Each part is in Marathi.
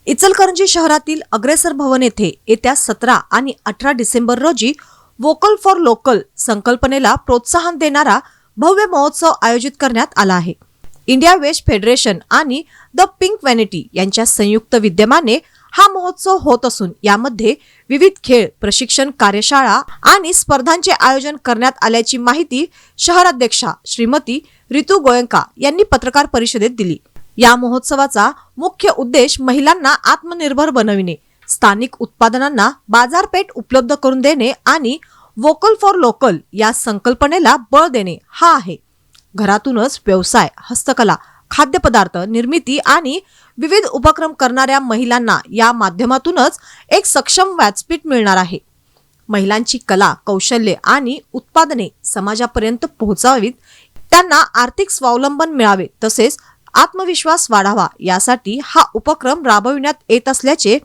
इचलकरंजी शहरातील अग्रेसर भवन येथे येत्या 17 आणि 18 डिसेंबर रोजी वोकल फॉर लोकल संकल्पनेला प्रोत्साहन देणारा भव्य महोत्सव आयोजित करण्यात आला आहे। इंडिया वेस्ट फेडरेशन आणि द पिंक व्हॅनिटी यांच्या संयुक्त विद्यमाने हा महोत्सव होत असून यामध्ये विविध खेळ, प्रशिक्षण कार्यशाळा आणि स्पर्धांचे आयोजन करण्यात आल्याची माहिती शहराध्यक्षा श्रीमती रितू गोयंका यांनी पत्रकार परिषदेत दिली। या महोत्सवाचा मुख्य उद्देश महिलांना आत्मनिर्भर बनविणे, स्थानिक उत्पादनांना बाजारपेठ उपलब्ध करून देणे आणि वोकल फॉर लोकल या संकल्पनेला बळ देणे हा आहे। घरातूनच व्यवसाय, हस्तकला, खाद्यपदार्थ निर्मिती आणि विविध उपक्रम करणाऱ्या महिलांना या माध्यमातूनच एक सक्षम व्यासपीठ मिळणार आहे। महिलांची कला, कौशल्ये आणि उत्पादने समाजापर्यंत पोहोचावीत, त्यांना आर्थिक स्वावलंबन मिळावे तसेच आत्मविश्वास वाढावा यासाठी हा उपक्रम राबविण्यात येत असल्याचे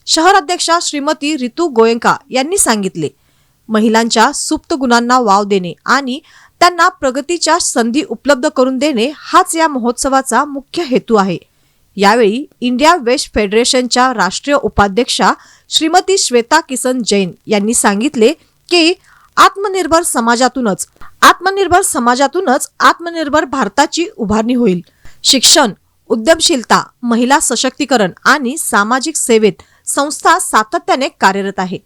शहराध्यक्षा श्रीमती रितू गोयंका यांनी सांगितले। महिलांच्या सुप्त गुणांना वाव देणे आणि त्यांना प्रगतीच्या संधी उपलब्ध करून देणे हाच या महोत्सवाचा मुख्य हेतू आहे। यावेळी इंडिया वेस्ट फेडरेशनच्या राष्ट्रीय उपाध्यक्षा श्रीमती श्वेता किसन जैन यांनी सांगितले की आत्मनिर्भर समाजातूनच आत्मनिर्भर भारताची उभारणी होईल। शिक्षण, उद्यमशीलता, महिला सशक्तीकरण आणि सामाजिक सेवेत संस्था सातत्याने कार्यरत आहे।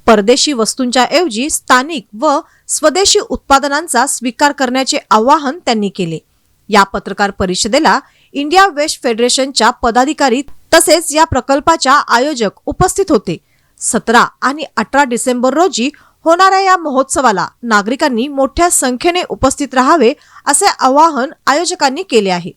परदेशी वस्तूंच्या ऐवजी स्थानिक व स्वदेशी उत्पादनांचा स्वीकार करण्याचे आवाहन त्यांनी केले। या पत्रकार परिषदेला इंडिया वेस्ट फेडरेशनच्या पदाधिकारी तसेच या प्रकल्पाच्या आयोजक उपस्थित होते। 17 आणि 18 डिसेंबर रोजी होणाऱ्या या महोत्सवाला नागरिकांनी मोठ्या संख्येने उपस्थित राहावे असे आवाहन आयोजकांनी केले आहे।